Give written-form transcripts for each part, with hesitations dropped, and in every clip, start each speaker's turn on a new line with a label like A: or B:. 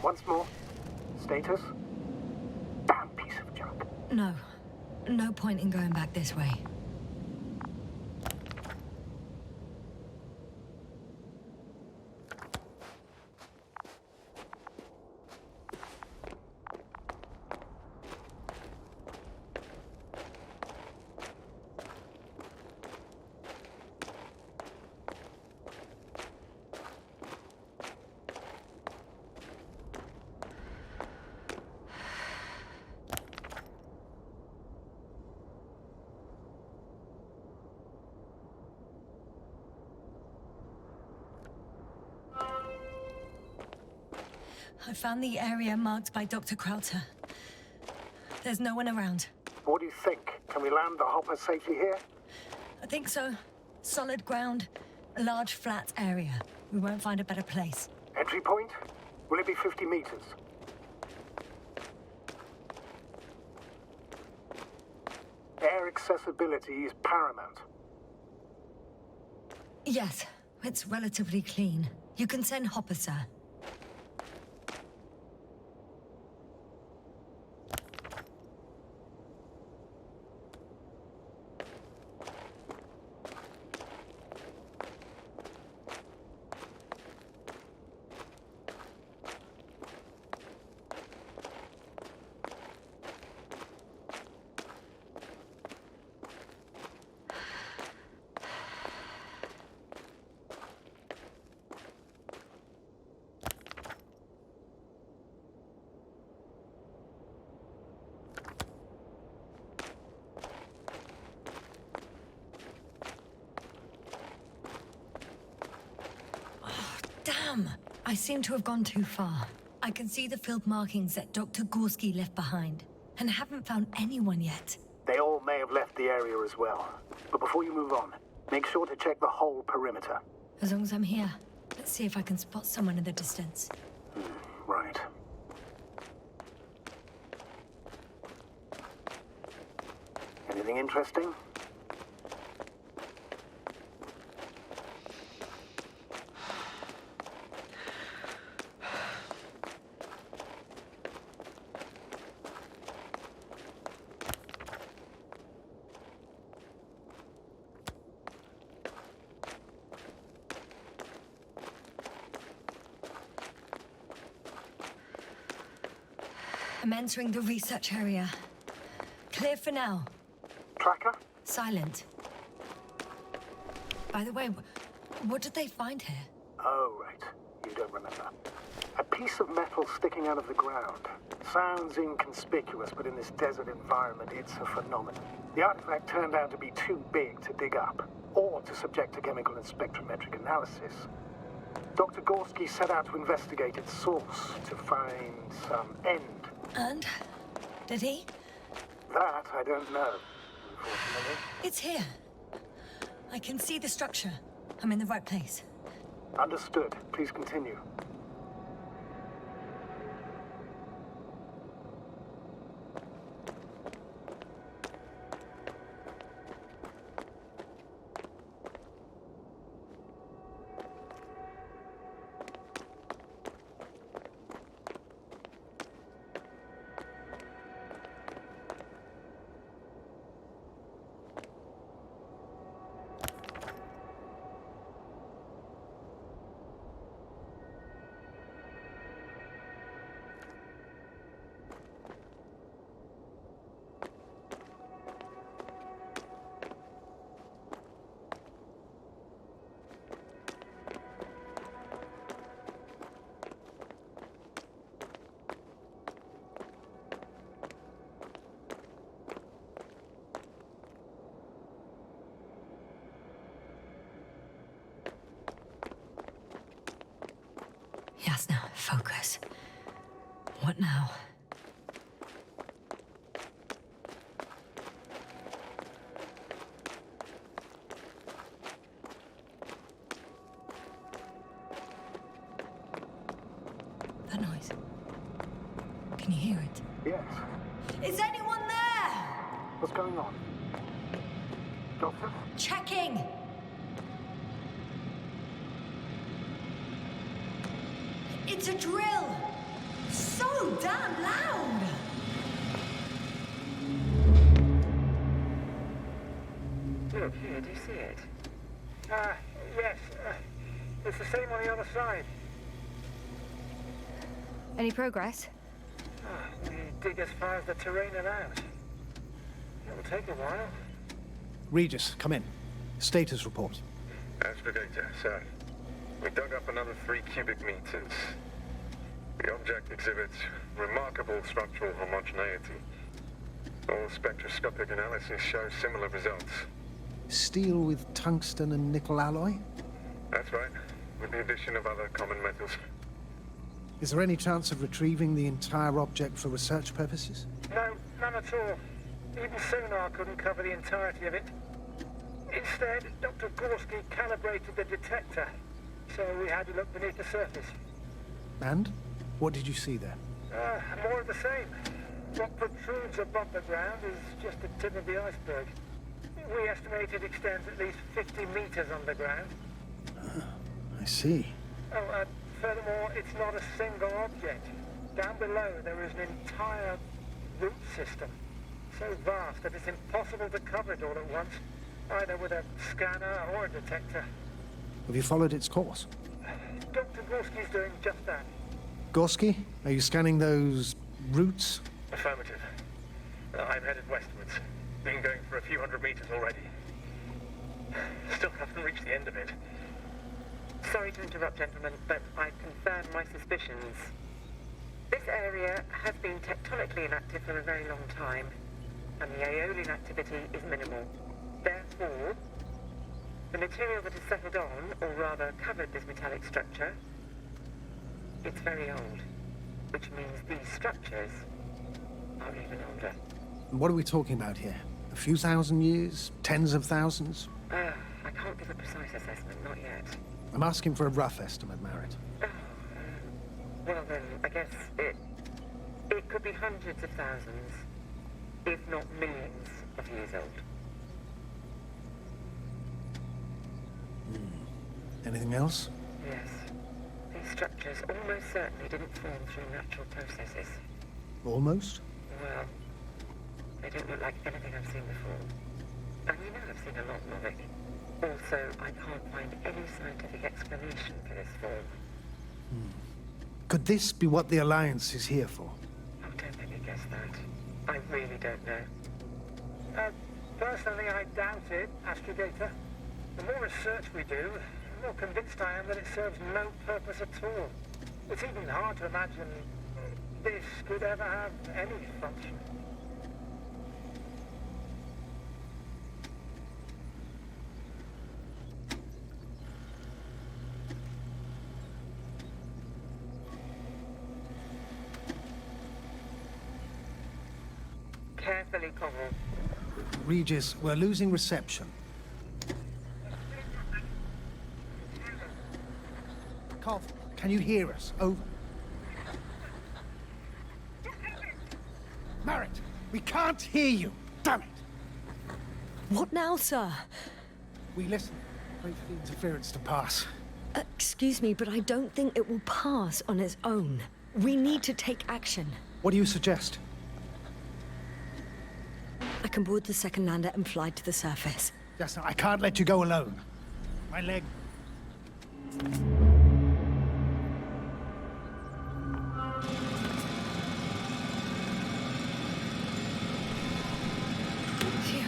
A: Once more. Status? Damn piece of junk.
B: No. No point in going back this way. I found the area marked by Dr. Krauter. There's no one around.
A: What do you think? Can we land the hopper safely here?
B: I think so. Solid ground, a large flat area. We won't find a better place.
A: Entry point? Will it be 50 meters? Air accessibility is paramount.
B: Yes, it's relatively clean. You can send Hopper, sir. Damn! I seem to have gone too far. I can see the field markings that Dr. Gorski left behind, and haven't found anyone yet.
A: They all may have left the area as well. But before you move on, make sure to check the whole perimeter.
B: As long as I'm here, let's see if I can spot someone in the distance.
A: Right. Anything interesting?
B: I'm entering the research area. Clear for now.
A: Tracker?
B: Silent. By the way, what did they find here?
A: Oh, right. You don't remember. A piece of metal sticking out of the ground. Sounds inconspicuous, but in this desert environment, it's a phenomenon. The artifact turned out to be too big to dig up, or to subject to chemical and spectrometric analysis. Dr. Gorski set out to investigate its source, to find some end.
B: And? Did he?
A: That I don't know, unfortunately.
B: It's here. I can see the structure. I'm in the right place.
A: Understood. Please continue.
B: Yasna, focus. What now? That noise. Can you hear it?
A: Yes.
B: Is anyone there?
A: What's going on? Doctor?
B: Checking! It's a drill! So damn loud!
C: Look, here, do you see it? Yes. It's the same on the other side.
D: Any progress?
C: We dig as far as the terrain allows. It'll take a while.
A: Regis, come in. Status report.
E: Astrogator, sir. We dug up another 3 cubic meters. The object exhibits remarkable structural homogeneity. All spectroscopic analyses show similar results.
A: Steel with tungsten and nickel alloy?
E: That's right, with the addition of other common metals.
A: Is there any chance of retrieving the entire object for research purposes?
C: No, none at all. Even sonar couldn't cover the entirety of it. Instead, Dr. Gorski calibrated the detector, so we had to look beneath the surface.
A: And? What did you see there?
C: More of the same. What protrudes above the ground is just the tip of the iceberg. We estimate it extends at least 50 meters underground.
A: I see.
C: Furthermore, it's not a single object. Down below, there is an entire root system, so vast that it's impossible to cover it all at once, either with a scanner or a detector.
A: Have you followed its course?
C: Dr. Gorski's doing just that.
A: Gorski, are you scanning those roots?
E: Affirmative. I'm headed westwards. Been going for a few hundred meters already. Still haven't reached the end of it.
F: Sorry to interrupt, gentlemen, but I've confirmed my suspicions. This area has been tectonically inactive for a very long time, and the aeolian activity is minimal. Therefore, the material that has settled on, or rather covered this metallic structure, it's very old, which means these structures are even older.
A: What are we talking about here? A few thousand years? Tens of thousands?
F: I can't give a precise assessment, not yet.
A: I'm asking for a rough estimate, Merritt.
F: Well then, I guess it could be hundreds of thousands, if not millions of years old.
A: Anything else?
F: Yes. These structures almost certainly didn't form through natural processes.
A: Almost?
F: Well, they don't look like anything I've seen before. And you know I've seen a lot of it. Also, I can't find any scientific explanation for this form.
A: Could this be what the Alliance is here for?
F: Oh, don't make me guess that. I really don't know.
C: Personally, I doubt it, Astrogator. The more research we do, the more convinced I am that it serves no purpose at all. It's even hard to imagine this could ever have any function.
F: Carefully, Connell.
A: Regis, we're losing reception. Cov, can you hear us? Over. Merritt, we can't hear you. Damn it.
B: What now, sir?
A: We listen. Wait for the interference to pass.
B: Excuse me, but I don't think it will pass on its own. We need to take action.
A: What do you suggest?
B: I can board the second lander and fly to the surface.
A: Yasna, I can't let you go alone. My leg...
B: Phew.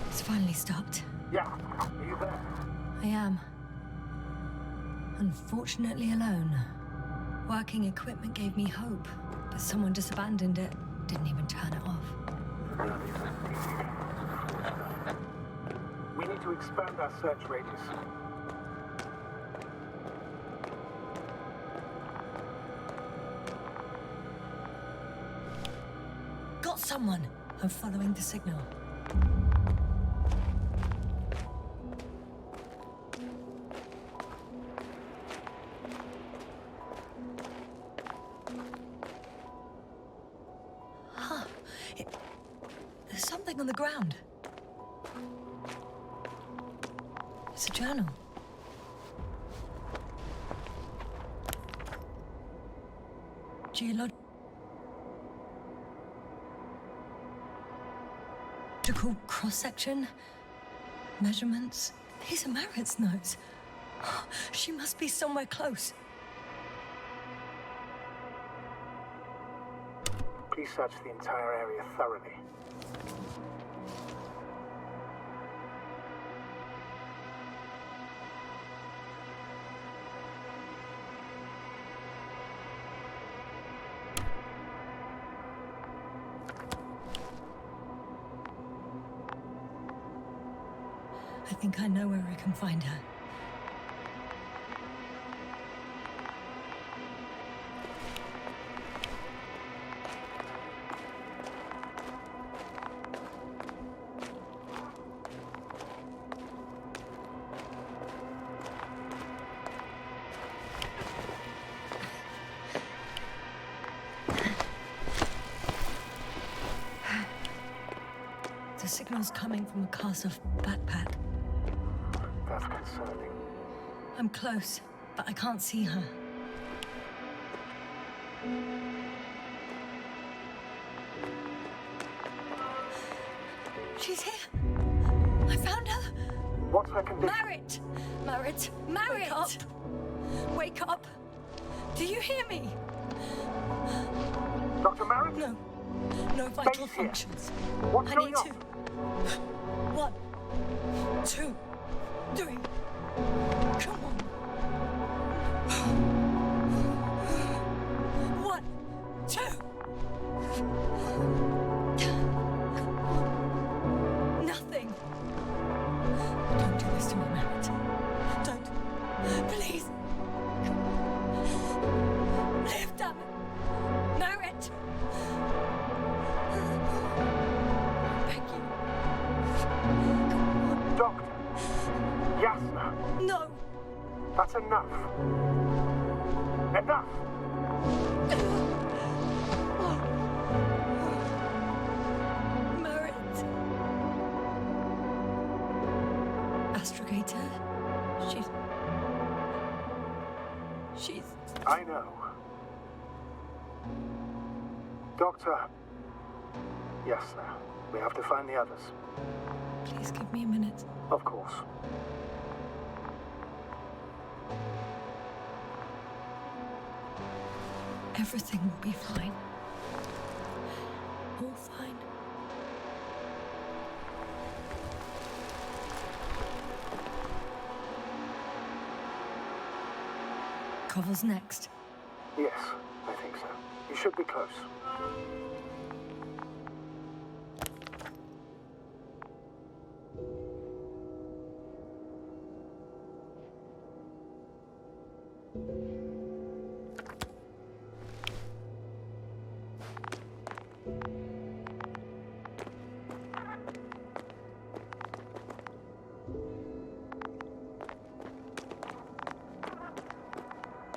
B: It's finally stopped.
A: Yeah, are you there?
B: I am. Unfortunately alone. Working equipment gave me hope, but someone just abandoned it. Didn't even turn it off.
A: We need to expand our search radius.
B: Got someone! I'm following the signal. There's something on the ground. It's a journal. geological cross-section, measurements. These are Merritt's notes. She must be somewhere close.
A: Please search the entire area thoroughly.
B: I think I know where I can find her. The signal's coming from a castle backpack.
A: That's concerning.
B: I'm close, but I can't see her. She's here. I found her.
A: What's her condition?
B: Merritt! Merritt! Merritt! Wake up! Wake up! Do you hear me?
A: Dr. Merritt?
B: No. No vital
A: Base here.
B: functions.
A: What's
B: I
A: going
B: need
A: on?
B: to. 1, 2, 3. Come on. 1, 2. Nothing. Don't do this to me, Merritt. Don't. Please. Live, damn it. Merritt. Thank you.
A: Doctor. Yasna.
B: No.
A: That's enough. Enough!
B: Merritt. Astrogator. She's...
A: I know. Doctor. Yasna. We have to find the others.
B: Please give me a minute.
A: Of course.
B: Everything will be fine. All fine. Cover's next.
A: Yes, I think so. You should be close.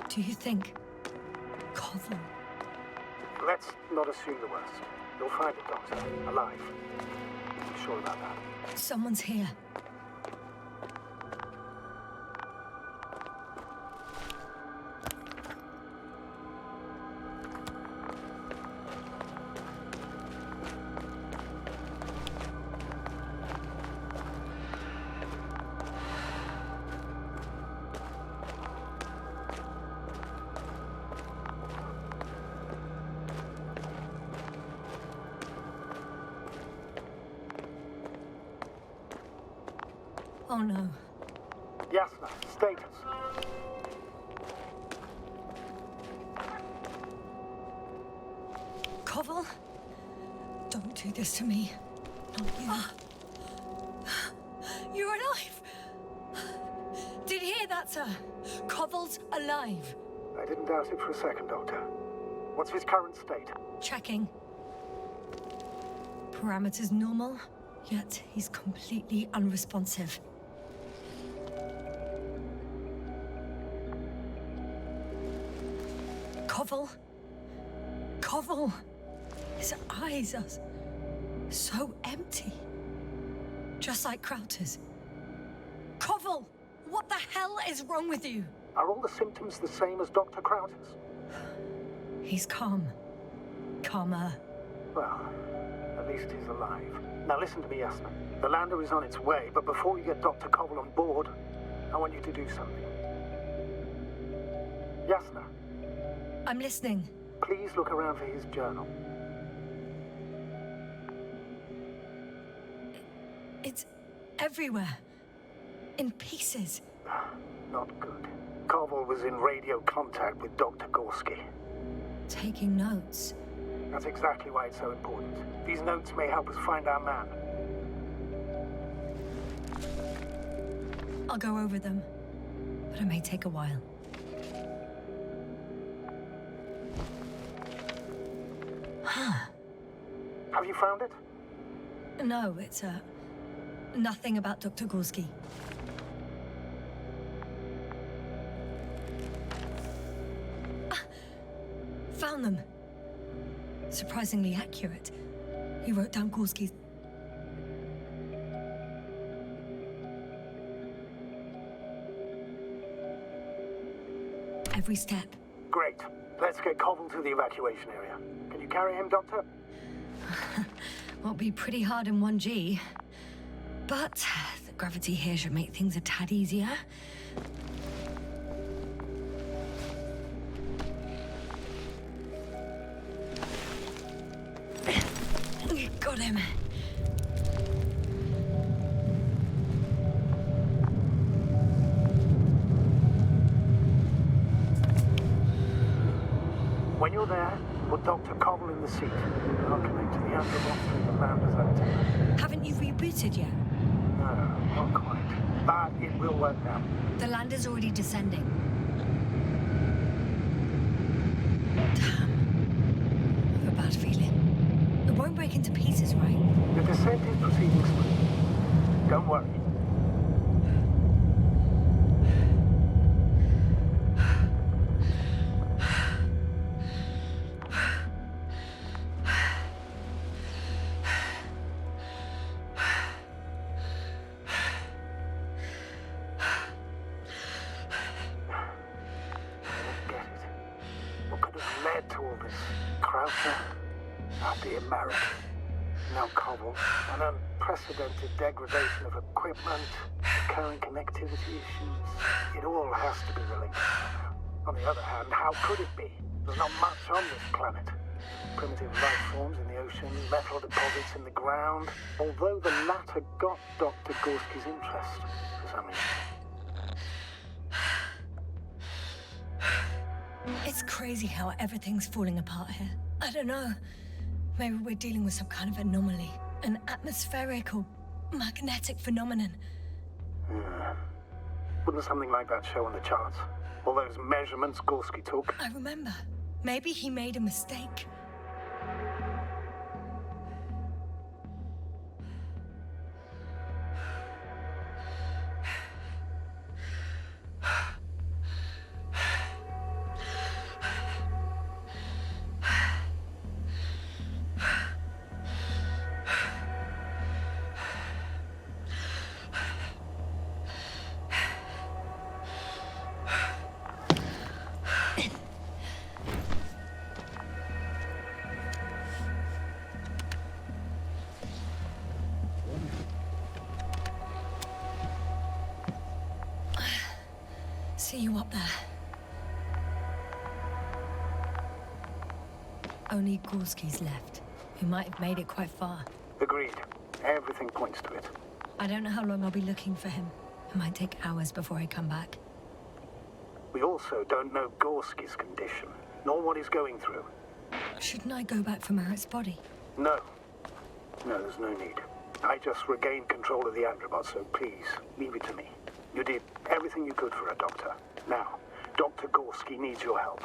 B: Do you think... Koval?
A: Let's not assume the worst. You'll find it, Doctor. Alive. I'm sure about that.
B: Someone's here. Oh no.
A: Yasna, status.
B: Koval? Don't do this to me. Not you. You're alive! Did you hear that, sir? Koval's alive.
A: I didn't doubt it for a second, Doctor. What's his current state?
B: Checking. Parameters normal, yet he's completely unresponsive. Koval? Koval! His eyes are so empty. Just like Krauter's. Koval! What the hell is wrong with you?
A: Are all the symptoms the same as Dr. Crowder's?
B: He's calm. Calmer.
A: Well, at least he's alive. Now listen to me, Yasna. The lander is on its way, but before you get Dr. Koval on board, I want you to do something. Yasna,
B: I'm listening.
A: please look around for his journal.
B: It's everywhere. In pieces.
A: Not good. Koval was in radio contact with Dr. Gorski.
B: Taking notes.
A: That's exactly why it's so important. These notes may help us find our man.
B: I'll go over them. But it may take a while.
A: Have you found it?
B: No, it's nothing about Dr. Gorski. Found them. Surprisingly accurate. He wrote down Gorski's... every step.
A: Great. Let's get Koval to the evacuation area. Can you carry him, Doctor?
B: Won't be pretty hard in 1G. But the gravity here should make things a tad easier. Got him.
A: When you're there, put Dr. Koval in the seat. I'll connect to the underbot through the lander's antenna.
B: Haven't you rebooted yet?
A: No, not quite. But it will work now.
B: The lander's already descending. Damn. I have a bad feeling. It won't break into pieces, right?
A: The descent is proceeding smoothly. Don't worry. Degradation of equipment, recurring connectivity issues. It all has to be related somehow. On the other hand, how could it be? There's not much on this planet. Primitive life forms in the ocean, metal deposits in the ground. Although the latter got Dr. Gorski's interest for some reason.
B: It's crazy how everything's falling apart here. I don't know. Maybe we're dealing with some kind of anomaly. An atmospheric or magnetic phenomenon.
A: Wouldn't something like that show on the charts? All those measurements Gorski took?
B: I remember. Maybe he made a mistake. See you up there. Only Gorski's left. We might have made it quite far.
A: Agreed. Everything points to it.
B: I don't know how long I'll be looking for him. It might take hours before I come back.
A: We also don't know Gorski's condition, nor what he's going through.
B: Shouldn't I go back for Merritt's body?
A: No. No, there's no need. I just regained control of the Androbot, so please, leave it to me. You did everything you could for her, Doctor. Now, Dr. Gorski needs your help.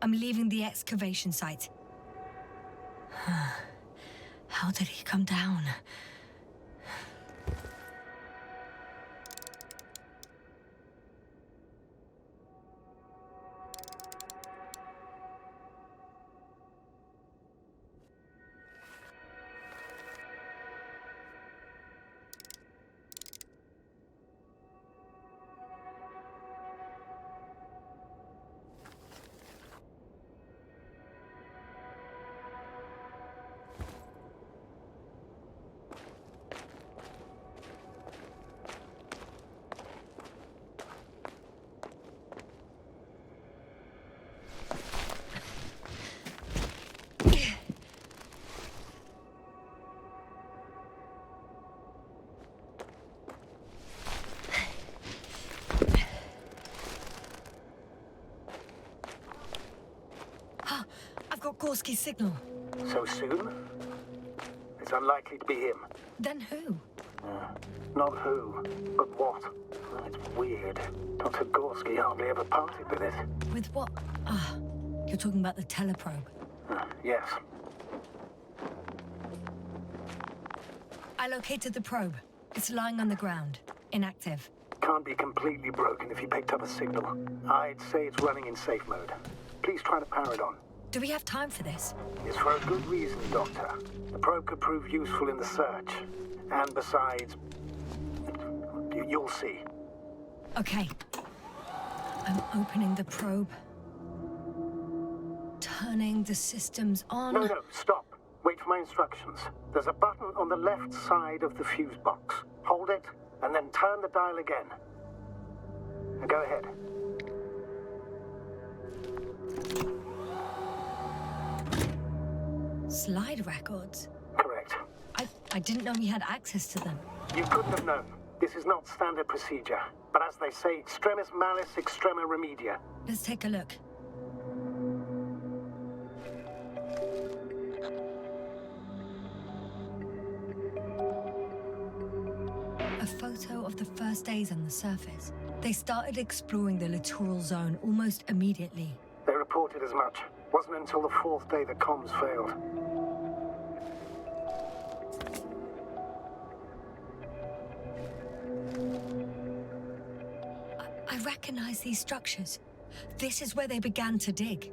B: I'm leaving the excavation site. How did he come down? Gorski's signal.
A: So soon? It's unlikely to be him.
B: Then who?
A: Not who, but what. It's weird. Dr. Gorski hardly ever parted with it.
B: With what? Ah, you're talking about the teleprobe.
A: Yes.
B: I located the probe. It's lying on the ground, inactive.
A: Can't be completely broken if you picked up a signal. I'd say it's running in safe mode. Please try to power it on.
B: Do we have time for this?
A: It's for a good reason, Doctor. The probe could prove useful in the search. And besides, you'll see.
B: Okay. I'm opening the probe. Turning the systems on.
A: No, stop. Wait for my instructions. There's a button on the left side of the fuse box. Hold it, and then turn the dial again. Now go ahead.
B: Slide records?
A: Correct.
B: I didn't know we had access to them.
A: You couldn't have known. This is not standard procedure. But as they say, extremis malis, extrema remedia.
B: Let's take a look. A photo of the first days on the surface. They started exploring the littoral zone almost immediately.
A: They reported as much. Wasn't until the fourth day that comms failed.
B: I recognize these structures. This is where they began to dig.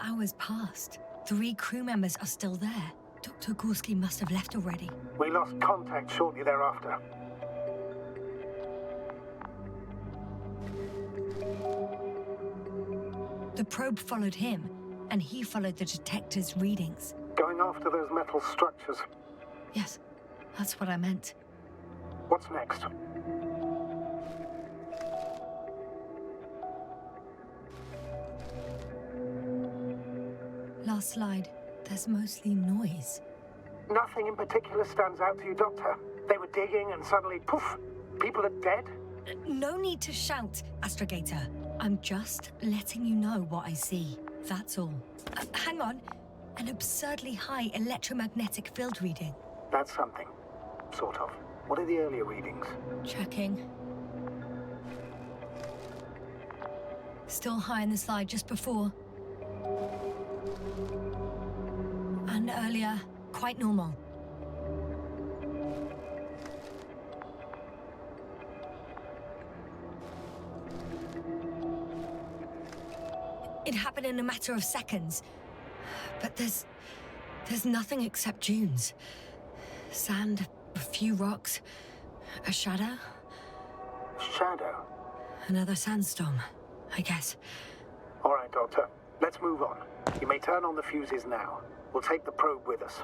B: Hours passed. 3 crew members are still there. Dr. Gorski must have left already.
A: We lost contact shortly thereafter.
B: The probe followed him, and he followed the detector's readings.
A: Going after those metal structures.
B: Yes, that's what I meant.
A: What's next?
B: Last slide. There's mostly noise.
A: Nothing in particular stands out to you, Doctor. They were digging and suddenly, poof, people are dead?
B: No need to shout, Astrogator. I'm just letting you know what I see. That's all. Hang on. An absurdly high electromagnetic field reading.
A: That's something. Sort of. What are the earlier readings?
B: Checking. Still high in the slide just before. And earlier, quite normal. It happened in a matter of seconds. But there's nothing except dunes. Sand, a few rocks, a shadow.
A: Shadow?
B: Another sandstorm, I guess.
A: All right, Doctor. Let's move on. You may turn on the fuses now. We'll take the probe with us.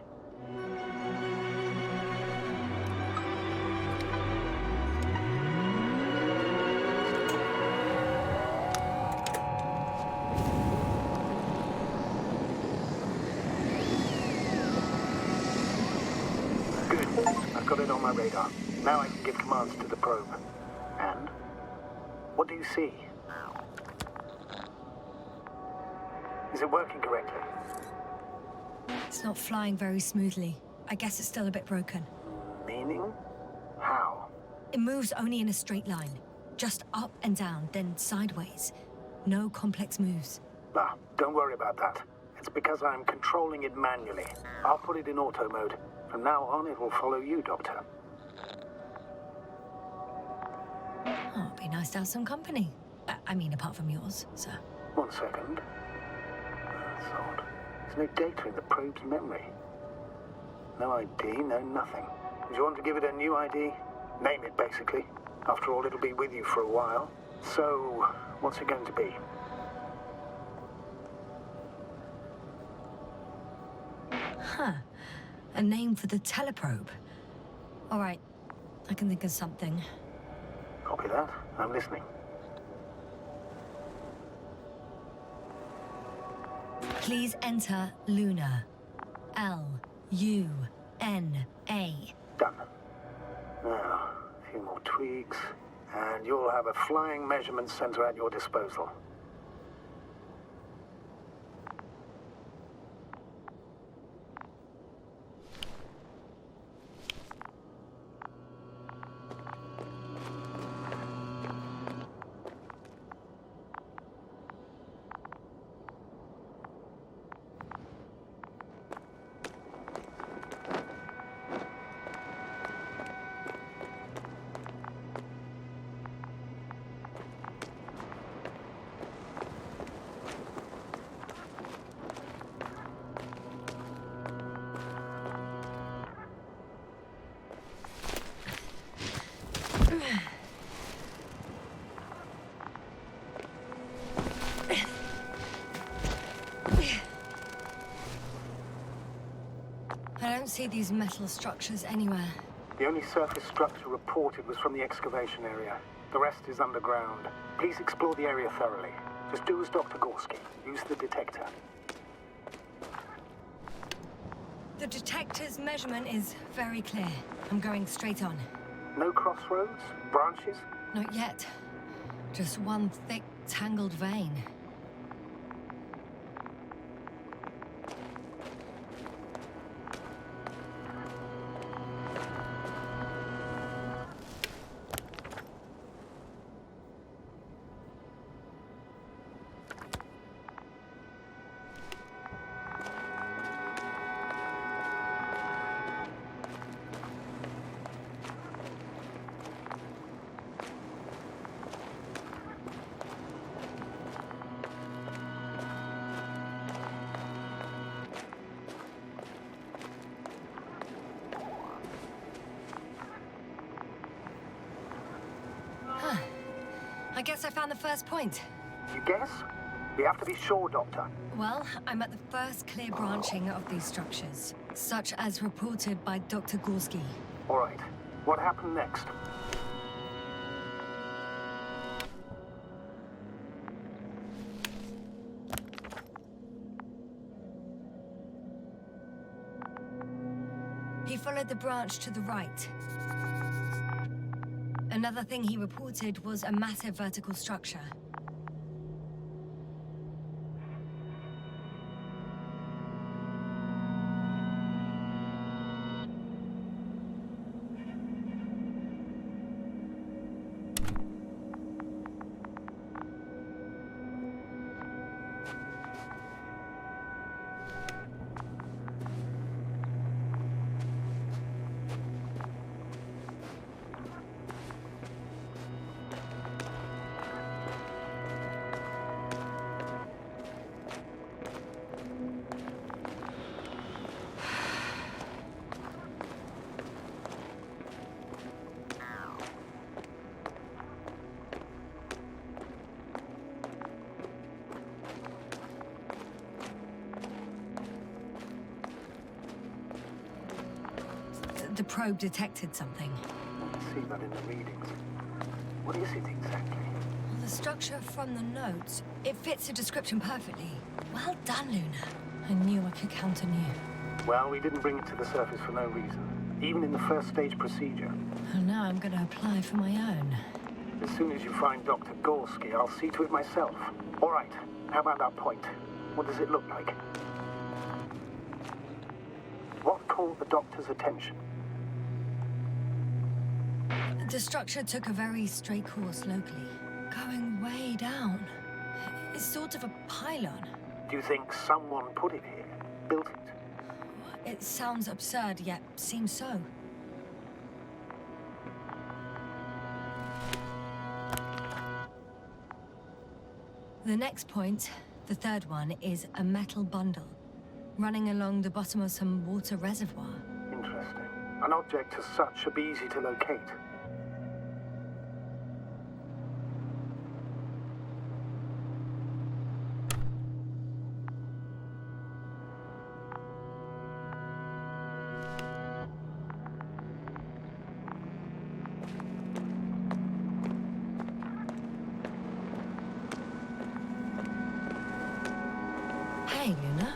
A: Good. I've got it on my radar. Now I can give commands to the probe. And? What do you see? Is it working correctly?
B: It's not flying very smoothly. I guess it's still a bit broken.
A: Meaning? How?
B: It moves only in a straight line. Just up and down, then sideways. No complex moves.
A: Ah, don't worry about that. It's because I'm controlling it manually. I'll put it in auto mode. From now on, it will follow you, Doctor.
B: Oh, it'd be nice to have some company. I mean, apart from yours, sir.
A: 1 second. That's odd. There's no data in the probe's memory. No ID, no nothing. Do you want to give it a new ID? Name it, basically. After all, it'll be with you for a while. So, what's it going to be?
B: Huh. A name for the teleprobe. All right. I can think of something.
A: Copy that. I'm listening.
B: Please enter Luna. L-U-N-A. N-A.
A: Done. Now, a few more tweaks, and you'll have a flying measurement center at your disposal.
B: I don't see these metal structures anywhere.
A: The only surface structure reported was from the excavation area. The rest is underground. Please explore the area thoroughly. Just do as Dr. Gorski. Use the detector.
B: The detector's measurement is very clear. I'm going straight on.
A: No crossroads? Branches?
B: Not yet. Just one thick, tangled vein. I guess I found the first point.
A: You guess? We have to be sure, Doctor.
B: Well, I'm at the first clear branching of these structures, such as reported by Dr. Gorski.
A: All right. What happened next?
B: He followed the branch to the right. Another thing he reported was a massive vertical structure. The probe detected something.
A: I see that in the readings. What is it exactly?
B: The structure from the notes, it fits the description perfectly. Well done, Luna. I knew I could count on you.
A: Well, we didn't bring it to the surface for no reason. Even in the first stage procedure.
B: And now I'm going to apply for my own.
A: As soon as you find Dr. Gorski, I'll see to it myself. All right. How about that point? What does it look like? What caught the doctor's attention?
B: The structure took a very straight course locally, going way down. It's sort of a pylon.
A: Do you think someone put it here? Built it?
B: It sounds absurd, yet seems so. The next point, the third one, is a metal bundle, running along the bottom of some water reservoir.
A: Interesting. An object as such should be easy to locate.
B: Hey, Luna.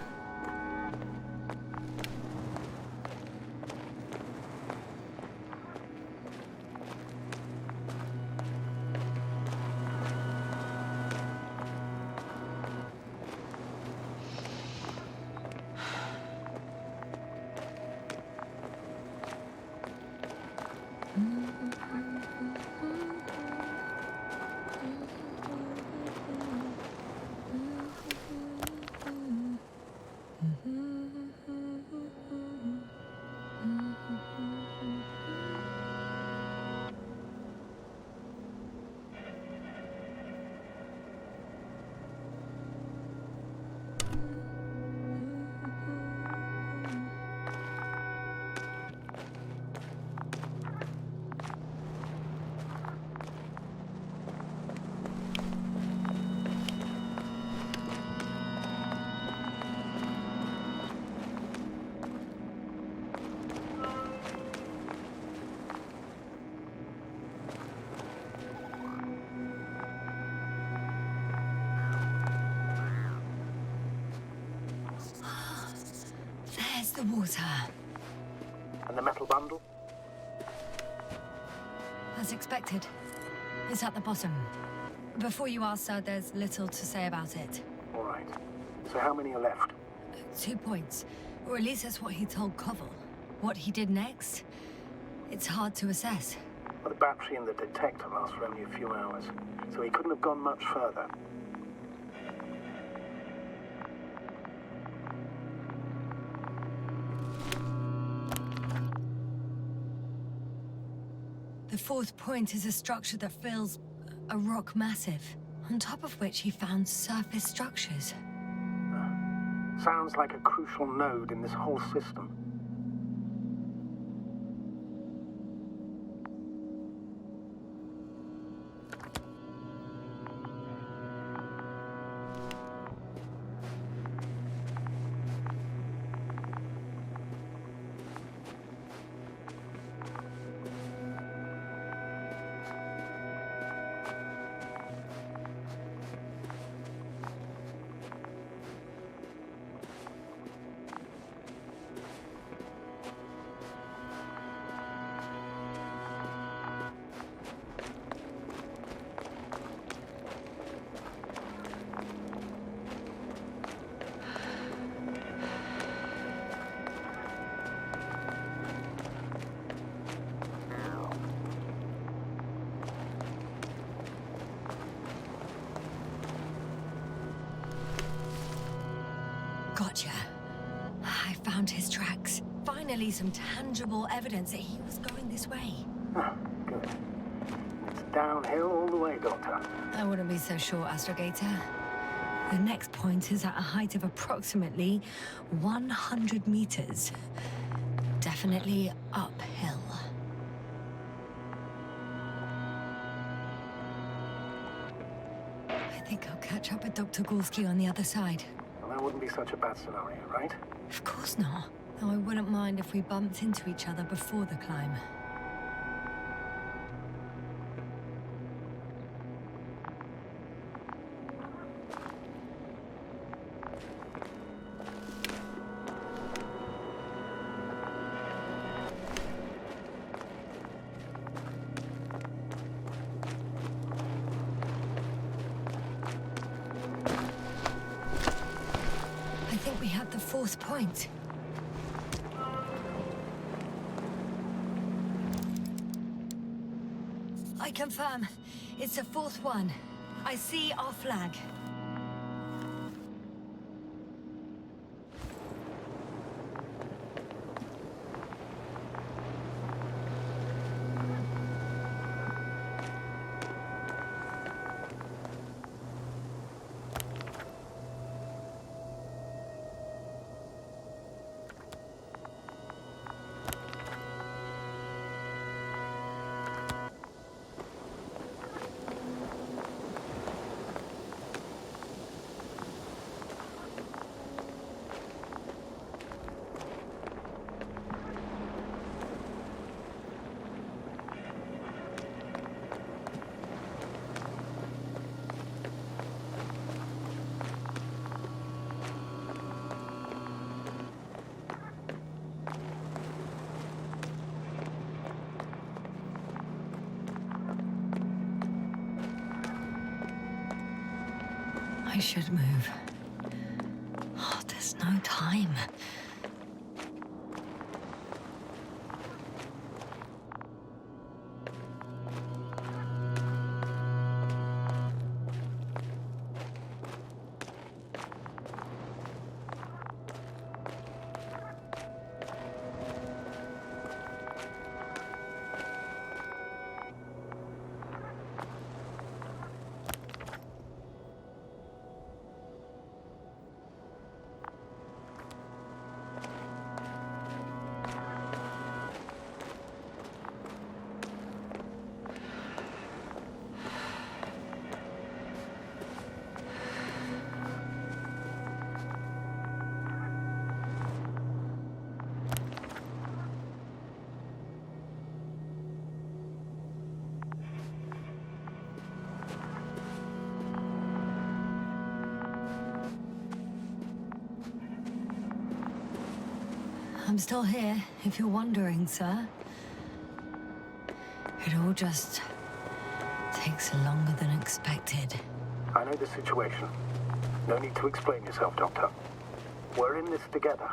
B: Water.
A: And the metal bundle?
B: As expected. It's at the bottom. Before you ask, sir, there's little to say about it.
A: All right. So how many are left?
B: 2 points. Or at least that's what he told Koval. What he did next, it's hard to assess.
A: Well, the battery in the detector lasts for only a few hours, so he couldn't have gone much further.
B: The 4th point is a structure that fills a rock massive, on top of which he found surface structures.
A: Sounds like a crucial node in this whole system.
B: Gotcha. I found his tracks. Finally, some tangible evidence that he was going this way.
A: Ah, good. It's downhill all the way, Doctor.
B: I wouldn't be so sure, Astrogator. The next point is at a height of approximately 100 meters. Definitely uphill. I think I'll catch up with Dr. Gorski on the other side.
A: Well, that wouldn't be such a bad scenario, right?
B: Of course not. Though I wouldn't mind if we bumped into each other before the climb. I think we have the 4th point. I confirm. It's the 4th one. I see our flag. I should move. Oh, there's no time. I'm still here, if you're wondering, sir. It all just takes longer than expected.
A: I know the situation. No need to explain yourself, Doctor. We're in this together.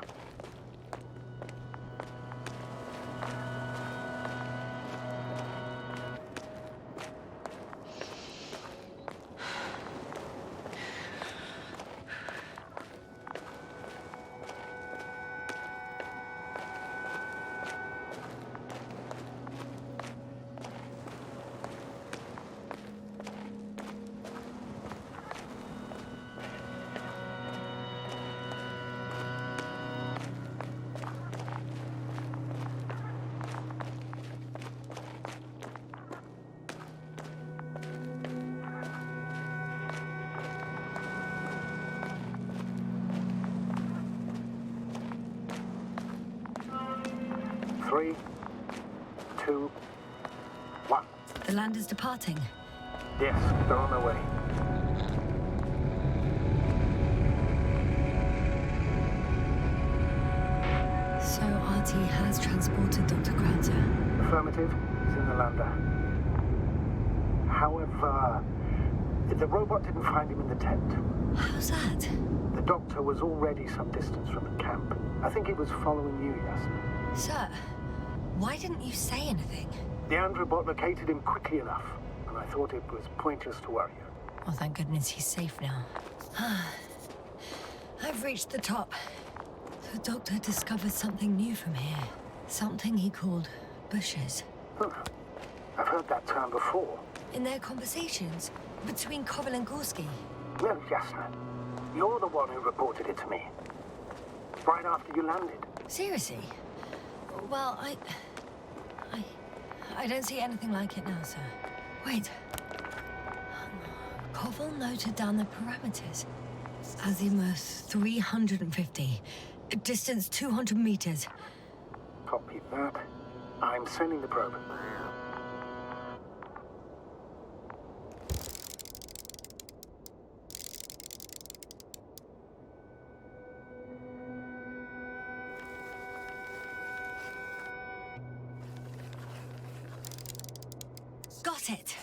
A: Three, two, one.
B: The lander's departing.
A: Yes, they're on their way.
B: So RT has transported Dr. Krauser.
A: Affirmative. He's in the lander. However, the robot didn't find him in the tent.
B: How's that?
A: The doctor was already some distance from the camp. I think he was following you, Yasna.
B: Sir, why didn't you say anything?
A: The androbot located him quickly enough, and I thought it was pointless to worry you.
B: Well, thank goodness he's safe now. I've reached the top. The doctor discovered something new from here. Something he called bushes.
A: Huh. I've heard that term before.
B: In their conversations between Koval and Gorski.
A: No, Yasna. You're the one who reported it to me. Right after you landed.
B: Seriously? Well, I don't see anything like it now, sir. Wait. Koval noted down the parameters. Azimuth 350. Distance 200 meters.
A: Copy that. I'm sending the probe.
B: Got it.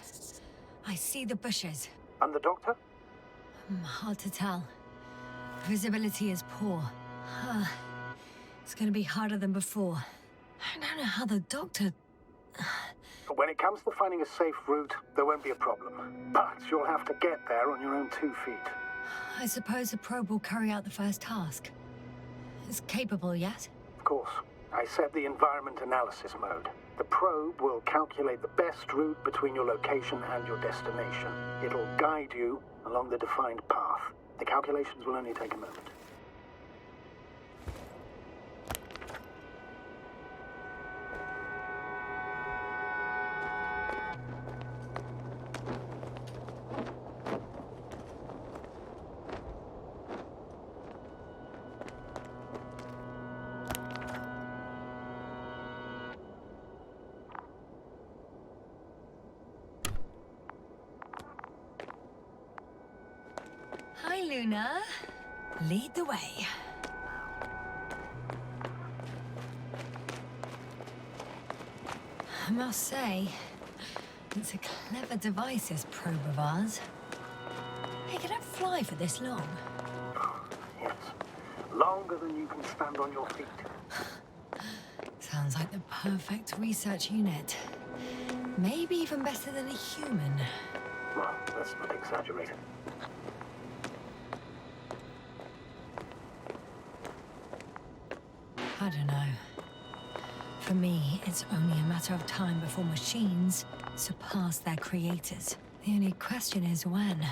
B: I see the bushes.
A: And the doctor?
B: Hard to tell. Visibility is poor. It's gonna be harder than before. I don't know how the doctor...
A: When it comes to finding a safe route, there won't be a problem. But you'll have to get there on your own 2 feet.
B: I suppose the probe will carry out the first task. It's capable yet?
A: Of course. I set the environment analysis mode. The probe will calculate the best route between your location and your destination. It'll guide you along the defined path. The calculations will only take a moment.
B: Hi, Luna. Lead the way. I must say, it's a clever device, this probe of ours. Hey, can it fly for this long?
A: Yes. Longer than you can stand on your feet.
B: Sounds like the perfect research unit. Maybe even better than a human.
A: Well, let's not exaggerate.
B: I don't know. For me, it's only a matter of time before machines surpass their creators. The only question is when.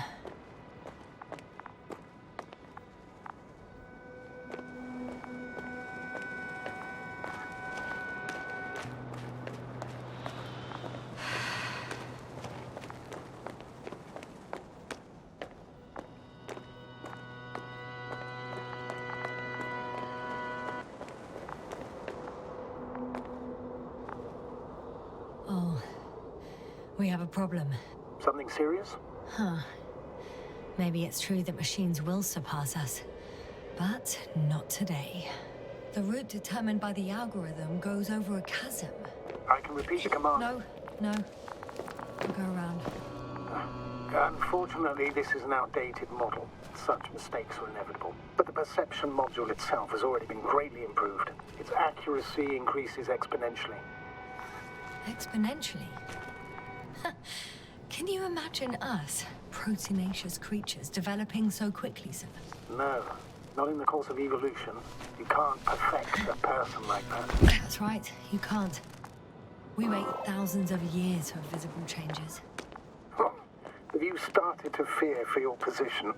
B: Oh, we have a problem.
A: Something serious?
B: Huh. Maybe it's true that machines will surpass us. But not today. The route determined by the algorithm goes over a chasm.
A: I can repeat the command.
B: No. We'll go around.
A: Unfortunately, this is an outdated model. Such mistakes are inevitable. But the perception module itself has already been greatly improved. Its accuracy increases exponentially.
B: Exponentially? Can you imagine us, proteinaceous creatures, developing so quickly, sir?
A: No, not in the course of evolution. You can't perfect a person like that.
B: That's right, you can't. We wait thousands of years for visible changes.
A: Have you started to fear for your position?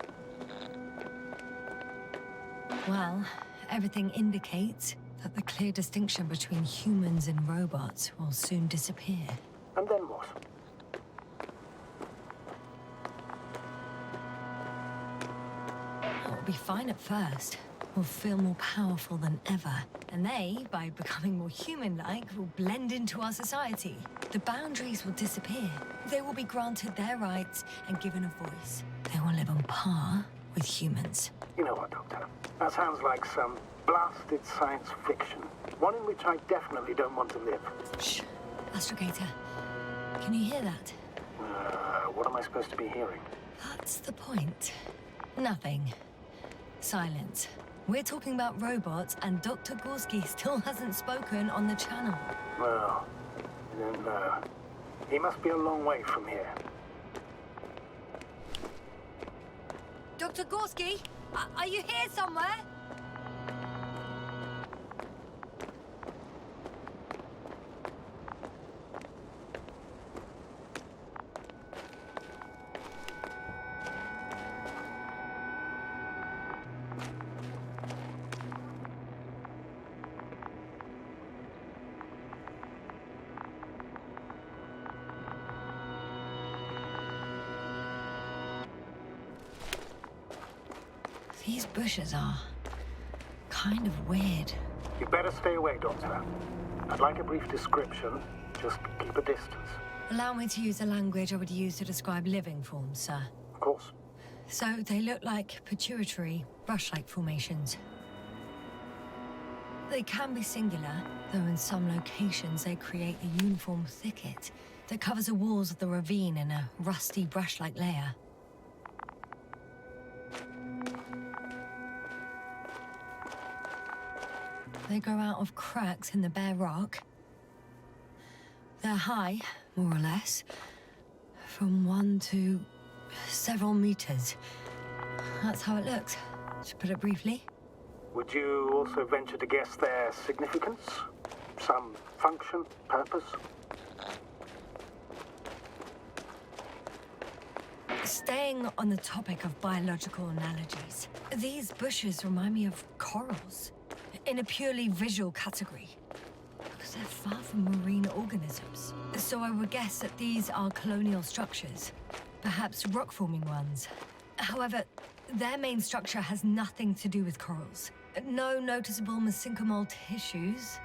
B: Well, everything indicates that the clear distinction between humans and robots will soon disappear.
A: And then what?
B: It'll be fine at first. We'll feel more powerful than ever. And they, by becoming more human-like, will blend into our society. The boundaries will disappear. They will be granted their rights and given a voice. They will live on par with humans.
A: You know what, Doctor? That sounds like some blasted science fiction. One in which I definitely don't want to live.
B: Shh. Astrogator. Can you hear that?
A: What am I supposed to be hearing?
B: That's the point. Nothing. Silence. We're talking about robots, and Dr. Gorski still hasn't spoken on the channel.
A: Well, I don't know. He must be a long way from here.
B: Dr. Gorski, are you here somewhere? These bushes are kind of weird.
A: You better stay away, Doctor. I'd like a brief description. Just keep a distance.
B: Allow me to use the language I would use to describe living forms, sir.
A: Of course.
B: So they look like pituitary, brush-like formations. They can be singular, though in some locations they create a uniform thicket that covers the walls of the ravine in a rusty brush-like layer. They grow out of cracks in the bare rock. They're high, more or less, from 1 to several meters. That's how it looks, to put it briefly.
A: Would you also venture to guess their significance? Some function, purpose?
B: Staying on the topic of biological analogies, these bushes remind me of corals, in a purely visual category, because they're far from marine organisms. So I would guess that these are colonial structures, perhaps rock-forming ones. However, their main structure has nothing to do with corals. No noticeable mesenchymal tissues,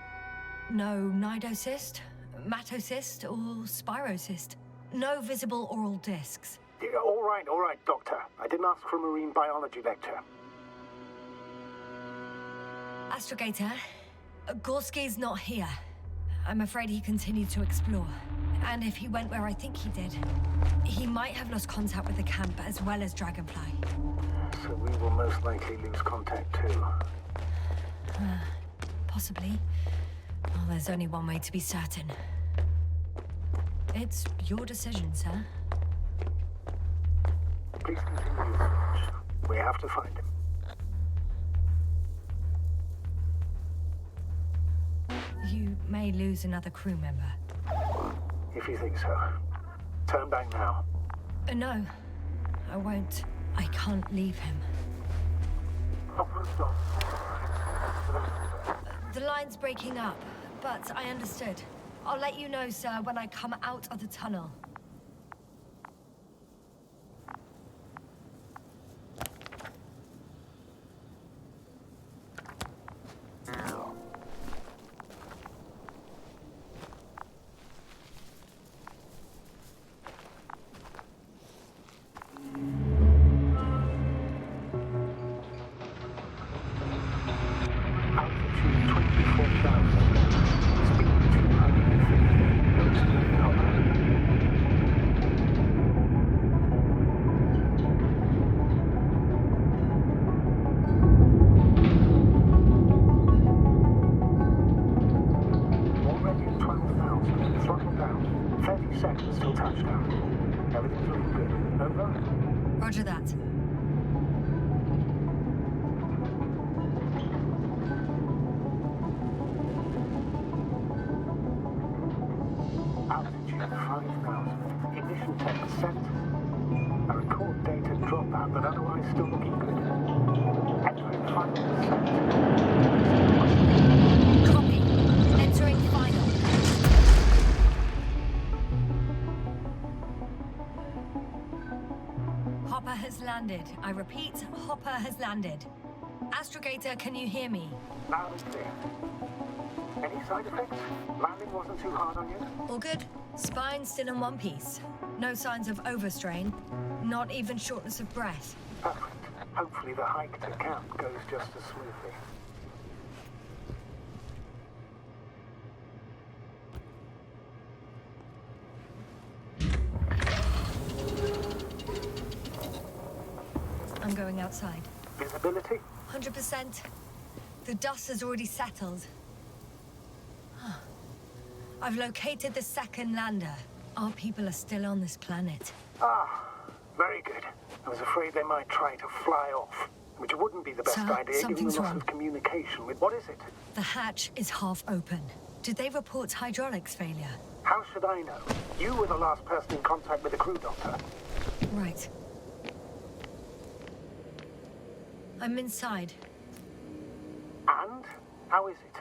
B: no nidocyst, matocyst, or spirocyst. No visible oral discs.
A: Yeah, all right, Doctor. I didn't ask for a marine biology lecture.
B: Astrogator, Gorski's not here. I'm afraid he continued to explore. And if he went where I think he did, he might have lost contact with the camp as well as Dragonfly.
A: So we will most likely lose contact too.
B: Possibly. Well, there's only one way to be certain. It's your decision, sir.
A: Please continue your search. We have to find him.
B: You may lose another crew member.
A: If you think so. Turn back now.
B: No, I won't. I can't leave him. The line's breaking up, but I understood. I'll let you know, sir, when I come out of the tunnel.
A: touchdown. Everything's looking good. Over?
B: Roger that.
A: Altitude 5,000. Ignition 10%. Our record data dropout, but otherwise still looking good. Entering final descent.
B: Copy. Entering final. Hopper has landed. I repeat, Hopper has landed. Astrogator, can you hear me?
A: Loud and clear. Any side effects? Landing wasn't too hard on you?
B: All good. Spine still in one piece. No signs of overstrain. Not even shortness of breath.
A: Perfect. Hopefully the hike to camp goes just as smoothly.
B: I'm going outside.
A: Visibility?
B: 100%. The dust has already settled. I've located the second lander. Our people are still on this planet.
A: Ah, very good. I was afraid they might try to fly off, which wouldn't be the best
B: Sir,
A: idea given the
B: something's
A: loss
B: wrong.
A: of communication with... What is it?
B: The hatch is half open. Did they report hydraulics failure?
A: How should I know? You were the last person in contact with the crew doctor.
B: Right. I'm inside.
A: And? How is it?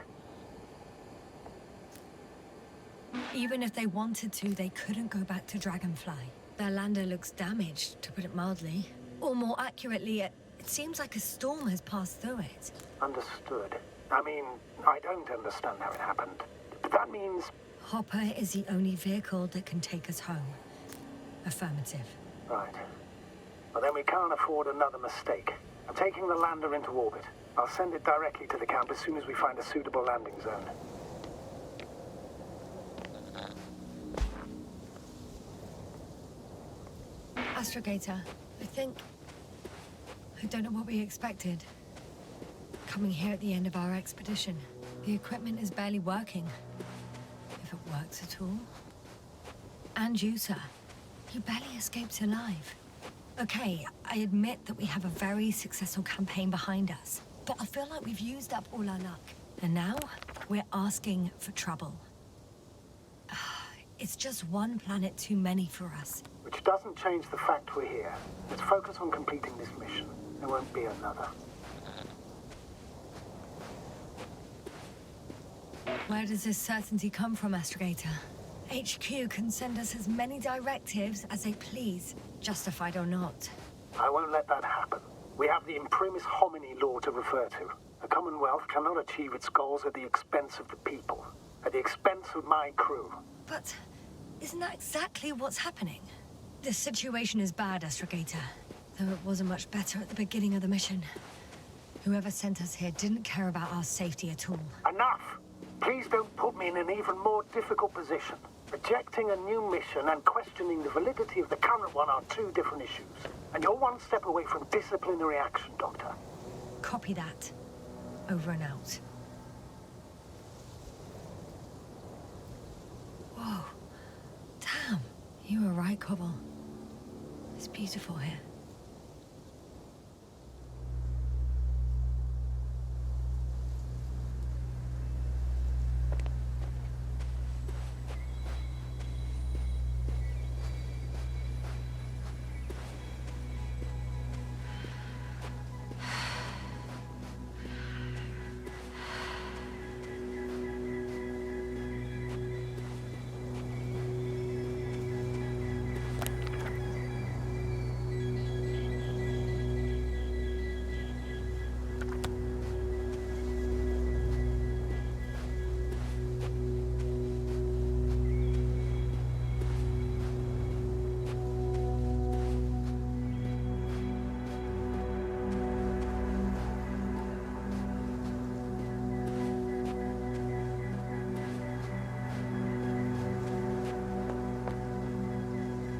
B: Even if they wanted to, they couldn't go back to Dragonfly. Their lander looks damaged, to put it mildly. Or more accurately, it seems like a storm has passed through it.
A: Understood. I mean, I don't understand how it happened. But that means...
B: Hopper is the only vehicle that can take us home. Affirmative.
A: Right. Well, then we can't afford another mistake. I'm taking the lander into orbit. I'll send it directly to the camp as soon as we find a suitable landing zone.
B: Astrogator, I don't know what we expected. Coming here at the end of our expedition. The equipment is barely working. If it works at all. And you, sir. You barely escaped alive. Okay, I admit that we have a very successful campaign behind us. But I feel like we've used up all our luck. And now, we're asking for trouble. It's just one planet too many for us.
A: Which doesn't change the fact we're here. Let's focus on completing this mission. There won't be another.
B: Where does this certainty come from, Astrogator? HQ can send us as many directives as they please, justified or not.
A: I won't let that happen. We have the imprimis homini law to refer to. The Commonwealth cannot achieve its goals at the expense of the people. At the expense of my crew.
B: But isn't that exactly what's happening? The situation is bad, Astrogator. Though it wasn't much better at the beginning of the mission. Whoever sent us here didn't care about our safety at all.
A: Enough! Please don't put me in an even more difficult position. Rejecting a new mission and questioning the validity of the current one are two different issues. And you're one step away from disciplinary action, Doctor.
B: Copy that. Over and out. Whoa. Damn. You were right, Cobble. It's beautiful here.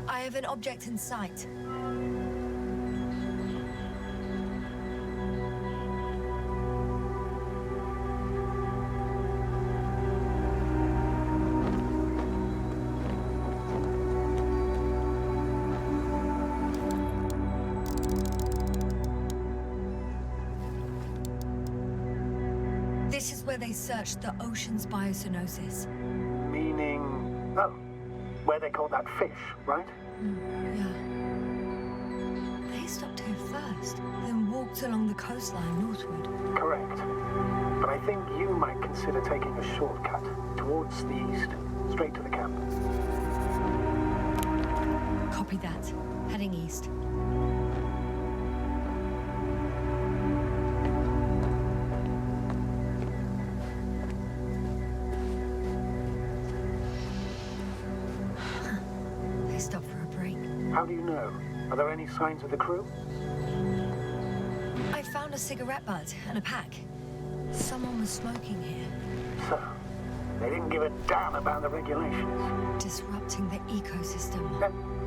B: I have an object in sight. they searched the ocean's biocenosis.
A: Meaning... Oh, where they caught that fish, right?
B: Yeah. They stopped here first, then walked along the coastline northward.
A: Correct. But I think you might consider taking a shortcut towards the east, straight to the camp.
B: Copy that. Heading east. They stopped for a break.
A: How do you know? Are there any signs of the crew?
B: I found a cigarette butt and a pack. Someone was smoking here,
A: So, they didn't give a damn about the regulations.
B: disrupting the ecosystem.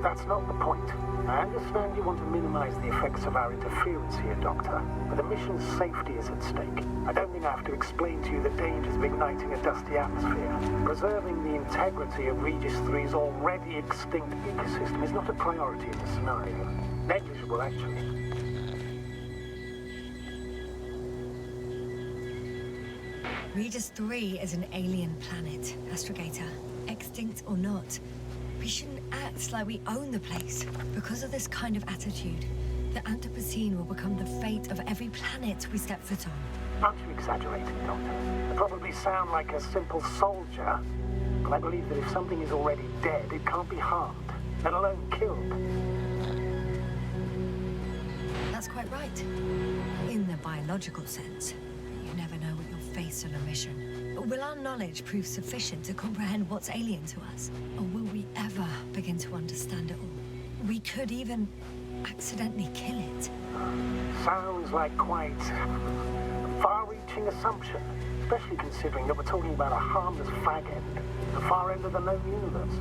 A: That's not the point. I understand you want to minimize the effects of our interference here, Doctor, but the mission's safety is at stake. I don't think I have to explain to you the dangers of igniting a dusty atmosphere. Preserving the integrity of Regis III's already extinct ecosystem is not a priority in this scenario. Negligible, actually.
B: Regis III is an alien planet, Astrogator. Extinct or not. We shouldn't act like we own the place. Because of this kind of attitude, the Anthropocene will become the fate of every planet we step foot on.
A: Aren't you exaggerating, Doctor? I probably sound like a simple soldier, but I believe that if something is already dead, it can't be harmed, let alone killed.
B: That's quite right. In the biological sense. You never know what you'll face on a mission. Will our knowledge prove sufficient to comprehend what's alien to us? Or will we ever begin to understand it all? We could even accidentally kill it.
A: Sounds like quite a far-reaching assumption, especially considering that we're talking about a harmless fag end, the far end of the known universe.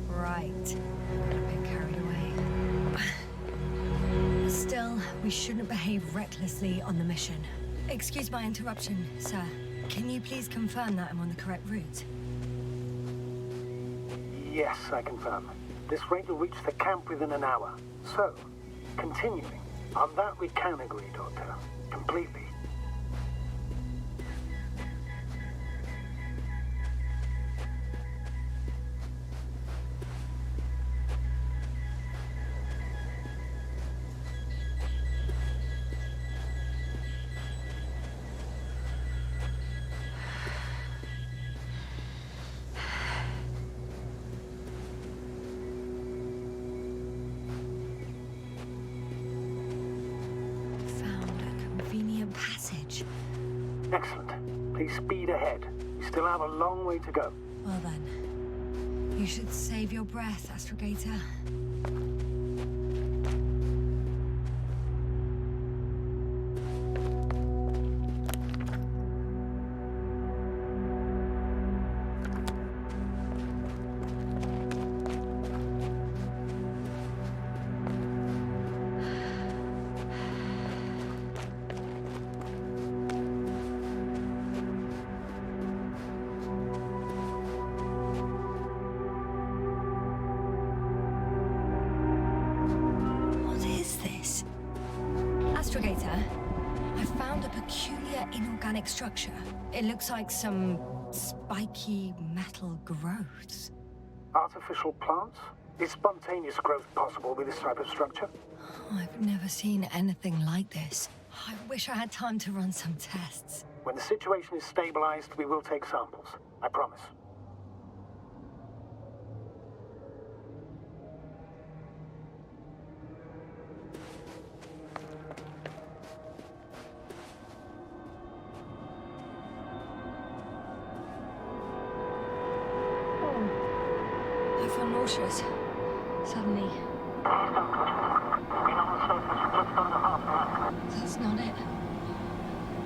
B: Right. Got a bit carried away. Still, we shouldn't behave recklessly on the mission. Excuse my interruption, sir. Can you please confirm that I'm on the correct route?
A: Yes, I confirm. This rate will reach the camp within an hour. So, continuing. On that we can agree, Doctor. Completely. Excellent. Please speed ahead. We still have a long way to go.
B: Well then, you should save your breath, Astrogator. Astrogator, I found a peculiar inorganic structure. It looks like some spiky metal growths.
A: Artificial plants? Is spontaneous growth possible with this type of structure?
B: Oh, I've never seen anything like this. I wish I had time to run some tests.
A: When the situation is stabilized, we will take samples. I promise.
B: I feel nauseous. Suddenly. That's not it.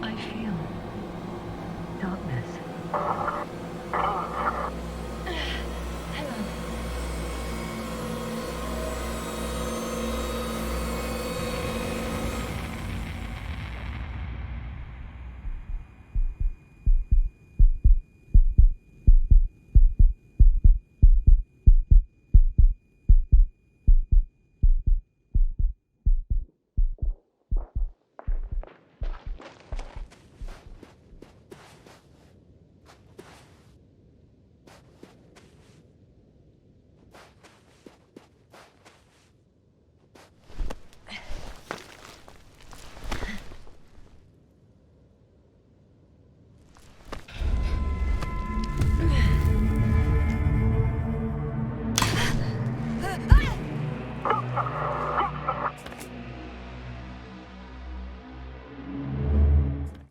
B: I feel darkness. Hello.